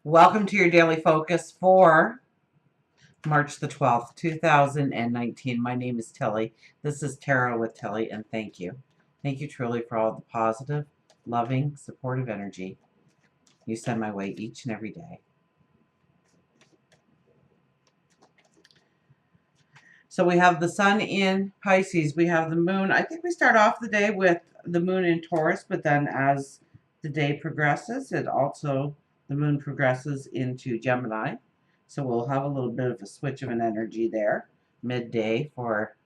Welcome to your daily focus for March the 12th, 2019. My name is Tilly. This is Tarot with Tilly, and thank you. Thank you truly for all the positive, loving, supportive energy you send my way each and every day. So we have the sun in Pisces. We have the moon. I think we start off the day with the moon in Taurus, but then as the day progresses, the moon progresses into Gemini. So we'll have a little bit of a switch of an energy there, midday for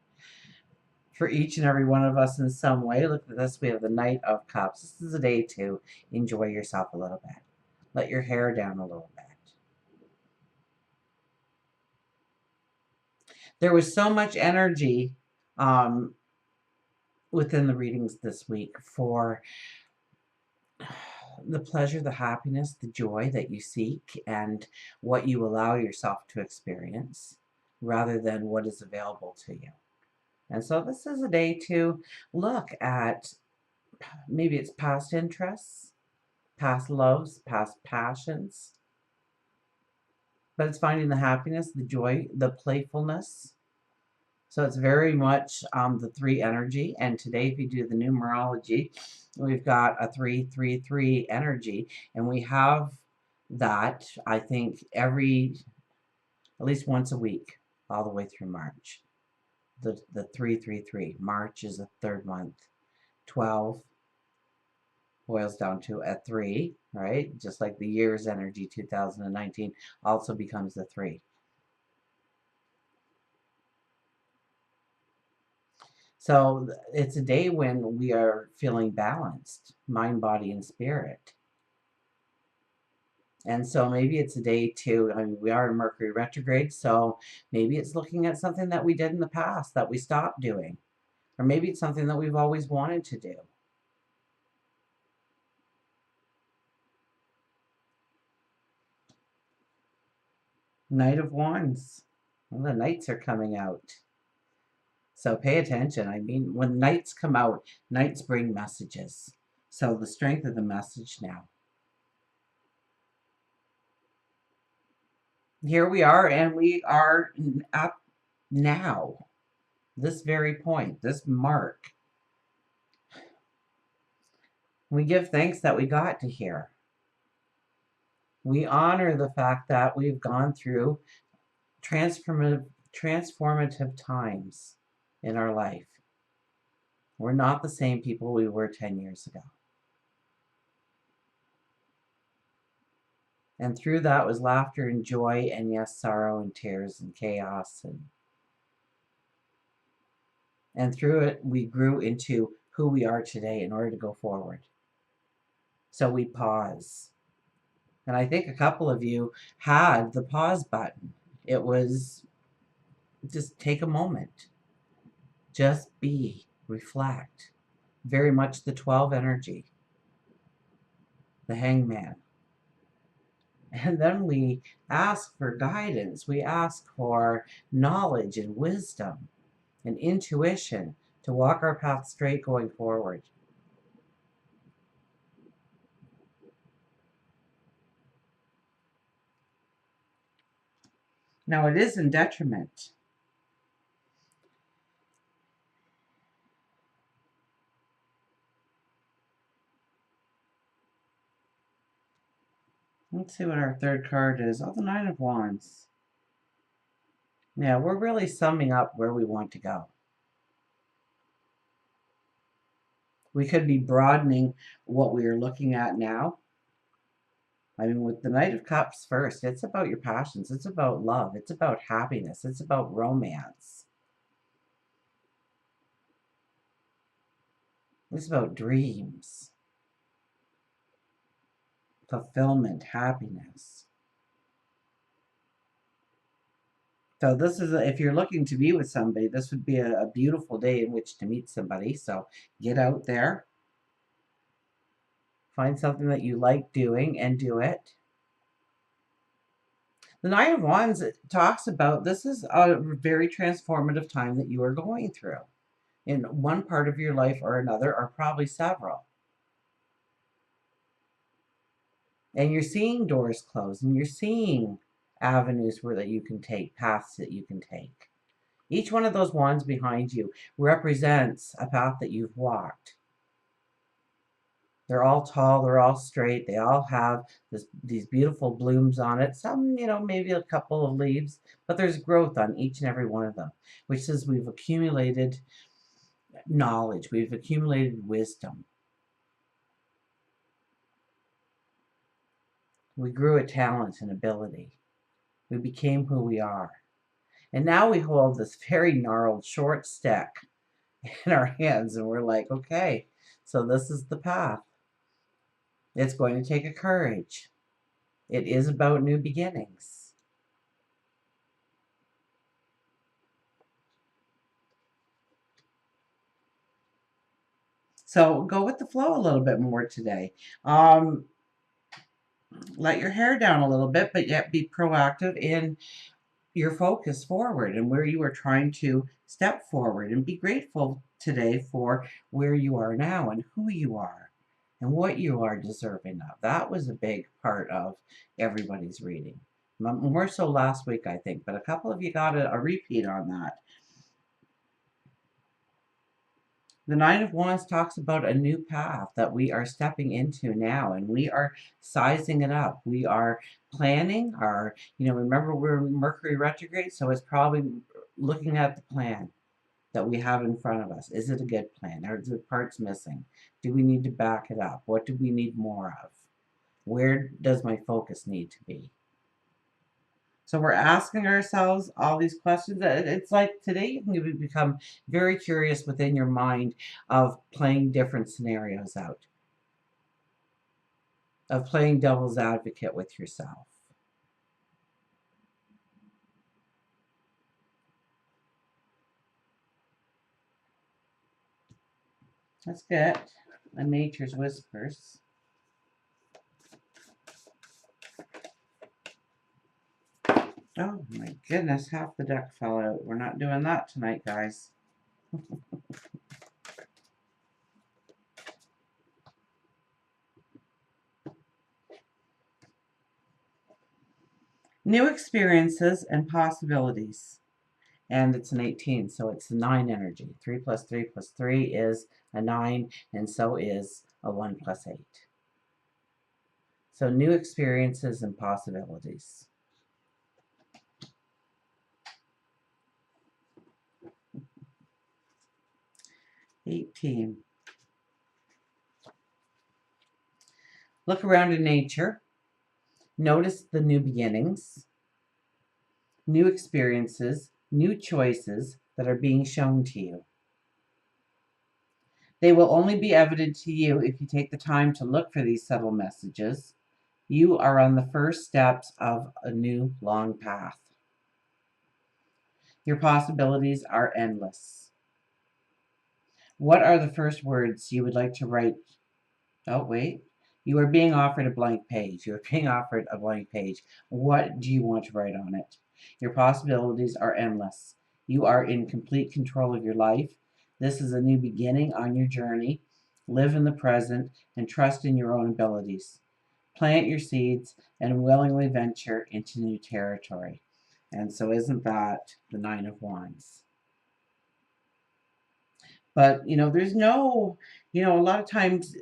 each and every one of us in some way. Look at this. We have the Knight of Cups. This is a day to enjoy yourself a little bit. Let your hair down a little bit. There was so much energy within the readings this week for the pleasure, the happiness, the joy that you seek, and what you allow yourself to experience rather than what is available to you. And so this is a day to look at maybe it's past interests, past loves, past passions, but it's finding the happiness, the joy, the playfulness. So it's very much the 3 energy. And today, if you do the numerology, we've got a 3-3-3 energy. And we have that, I think, at least once a week, all the way through March. The 3-3-3. March is the 3rd month. 12 boils down to a 3, right? Just like the year's energy, 2019, also becomes the 3. So it's a day when we are feeling balanced, mind, body, and spirit. And so maybe it's a day we are in Mercury retrograde, so maybe it's looking at something that we did in the past that we stopped doing. Or maybe it's something that we've always wanted to do. Knight of Wands. Well, the Knights are coming out. So pay attention. I mean, when Knights come out, Knights bring messages. So the strength of the message now. Here we are, and we are at now, this very point, this mark. We give thanks that we got to here. We honor the fact that we've gone through transformative times in our life. We're not the same people we were 10 years ago. And through that was laughter and joy, and yes, sorrow and tears and chaos. And through it, we grew into who we are today in order to go forward. So we pause. And I think a couple of you had the pause button. It was just take a moment. Just be, reflect. Very much the 12 energy. The Hangman. And then we ask for guidance. We ask for knowledge and wisdom and intuition to walk our path straight going forward. Now, it is in detriment. Let's see what our 3rd card is. Oh, the 9 of Wands. Yeah, we're really summing up where we want to go. We could be broadening what we are looking at now. I mean, with the Knight of Cups first, it's about your passions. It's about love. It's about happiness. It's about romance. It's about dreams, fulfillment, happiness. So this is, if you're looking to be with somebody, this would be a beautiful day in which to meet somebody. So get out there. Find something that you like doing and do it. The 9 of Wands talks about this is a very transformative time that you are going through in one part of your life or another, or probably several. And you're seeing doors close, and you're seeing avenues where that you can take, paths that you can take. Each one of those wands behind you represents a path that you've walked. They're all tall, they're all straight, they all have these beautiful blooms on it. Some, maybe a couple of leaves, but there's growth on each and every one of them, which says we've accumulated knowledge, we've accumulated wisdom. We grew a talent and ability. We became who we are. And now we hold this very gnarled short stick in our hands, and we're like, okay, so this is the path. It's going to take a courage. It is about new beginnings. So go with the flow a little bit more today. Let your hair down a little bit, but yet be proactive in your focus forward and where you are trying to step forward, and be grateful today for where you are now and who you are and what you are deserving of. That was a big part of everybody's reading. More so last week, I think, but a couple of you got a repeat on that. The Nine of Wands talks about a new path that we are stepping into now, and we are sizing it up. We are planning our, remember we're in Mercury retrograde, so it's probably looking at the plan that we have in front of us. Is it a good plan? Are the parts missing? Do we need to back it up? What do we need more of? Where does my focus need to be? So we're asking ourselves all these questions. It's like today you can become very curious within your mind of playing different scenarios out, of playing devil's advocate with yourself. Let's get a Nature's Whispers. Oh my goodness, half the deck fell out. We're not doing that tonight, guys. New experiences and possibilities. And it's an 18, so it's 9 energy. 3 plus 3 plus 3 is a 9, and so is a 1 plus 8. So new experiences and possibilities. Look around in nature. Notice the new beginnings, new experiences, new choices that are being shown to you. They will only be evident to you if you take the time to look for these subtle messages. You are on the first steps of a new long path. Your possibilities are endless. What are the first words you would like to write? Oh, wait. You are being offered a blank page. You are being offered a blank page. What do you want to write on it? Your possibilities are endless. You are in complete control of your life. This is a new beginning on your journey. Live in the present and trust in your own abilities. Plant your seeds and willingly venture into new territory. And so isn't that the Nine of Wands? But, there's no, a lot of times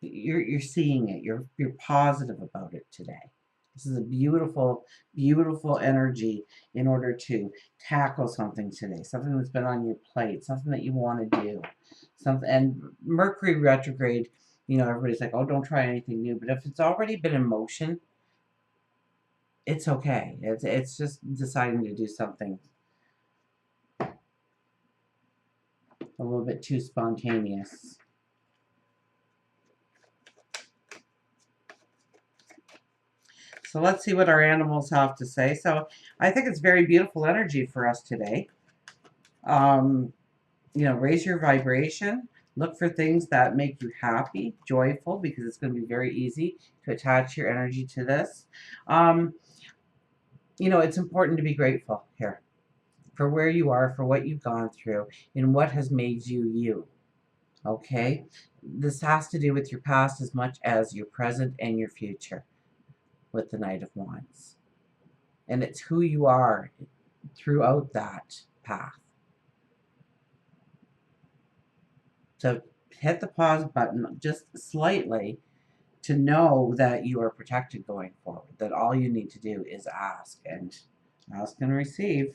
you're seeing it. You're positive about it today. This is a beautiful, beautiful energy in order to tackle something today, something that's been on your plate, something that you want to do, something. And Mercury retrograde, everybody's like, oh, don't try anything new. But if it's already been in motion, it's okay. It's just deciding to do something a little bit too spontaneous. So let's see what our animals have to say. So I think it's very beautiful energy for us today. Raise your vibration. Look for things that make you happy, joyful, because it's going to be very easy to attach your energy to this. It's important to be grateful here for where you are, for what you've gone through, and what has made you you. Okay? this has to do with your past as much as your present and your future with the Knight of Wands. And it's who you are throughout that path. So hit the pause button just slightly to know that you are protected going forward, that all you need to do is ask and receive.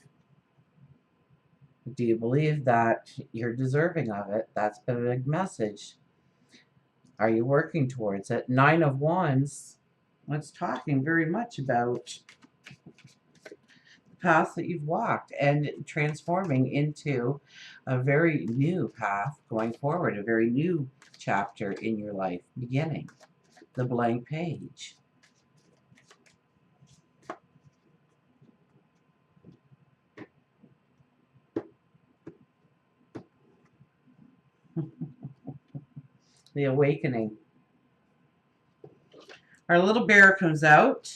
Do you believe that you're deserving of it? That's been a big message. Are you working towards it? Nine of Wands, it's talking very much about the path that you've walked and transforming into a very new path going forward, a very new chapter in your life beginning. The blank page. The awakening. Our little bear comes out.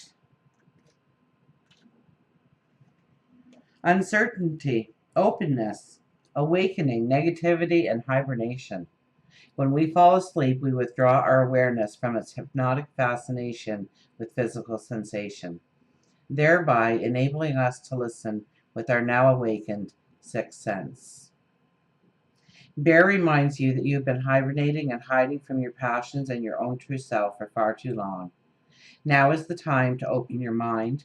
Uncertainty, openness, awakening, negativity, and hibernation. When we fall asleep, we withdraw our awareness from its hypnotic fascination with physical sensation, thereby enabling us to listen with our now awakened sixth sense. Bear reminds you that you have been hibernating and hiding from your passions and your own true self for far too long. Now is the time to open your mind,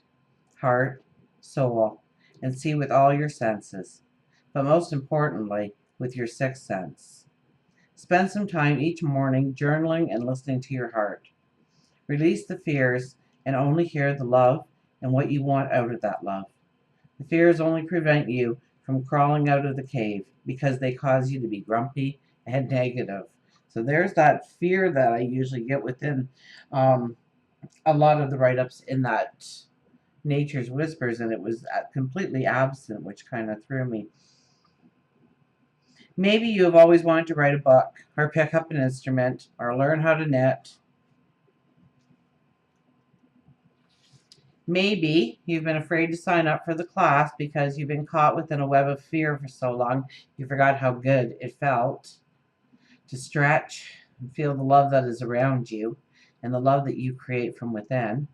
heart, soul, and see with all your senses, but most importantly, with your sixth sense. Spend some time each morning journaling and listening to your heart. Release the fears and only hear the love and what you want out of that love. The fears only prevent you from crawling out of the cave because they cause you to be grumpy and negative. So there's that fear that I usually get within a lot of the write-ups in that Nature's Whispers, and it was completely absent, which kind of threw me. Maybe you have always wanted to write a book, or pick up an instrument, or learn how to knit. Maybe you've been afraid to sign up for the class because you've been caught within a web of fear for so long you forgot how good it felt to stretch and feel the love that is around you and the love that you create from within.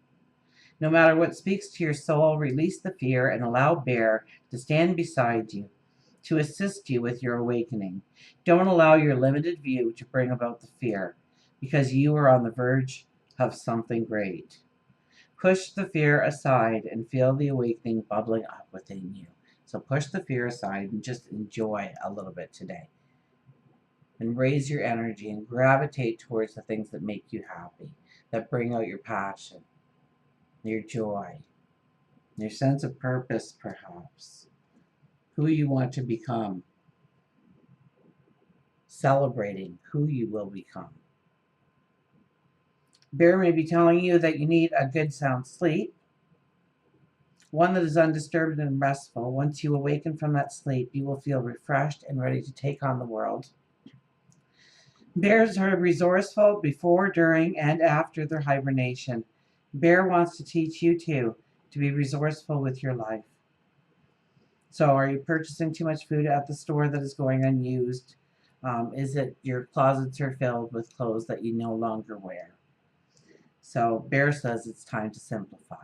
No matter what speaks to your soul, release the fear and allow Bear to stand beside you, to assist you with your awakening. Don't allow your limited view to bring about the fear, because you are on the verge of something great. Push the fear aside and feel the awakening bubbling up within you. So push the fear aside and just enjoy a little bit today. And raise your energy and gravitate towards the things that make you happy, that bring out your passion, your joy, your sense of purpose, perhaps, who you want to become, celebrating who you will become. Bear may be telling you that you need a good sound sleep, one that is undisturbed and restful. Once you awaken from that sleep, you will feel refreshed and ready to take on the world. Bears are resourceful before, during, and after their hibernation. Bear wants to teach you too to be resourceful with your life. So are you purchasing too much food at the store that is going unused? Is it your closets are filled with clothes that you no longer wear? So Bear says it's time to simplify.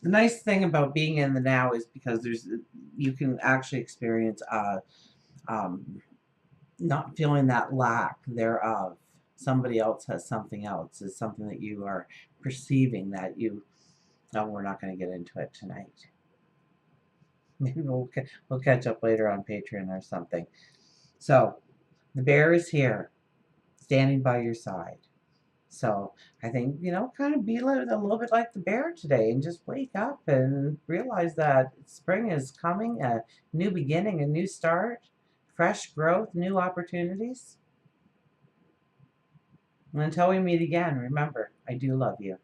The nice thing about being in the now is because you can actually experience not feeling that lack thereof. Somebody else has something else. Is something that you are perceiving that you. No, we're not going to get into it tonight. Maybe we'll catch up later on Patreon or something. So the bear is here, standing by your side. So I think, kind of be a little bit like the bear today and just wake up and realize that spring is coming, a new beginning, a new start, fresh growth, new opportunities. And until we meet again, remember, I do love you.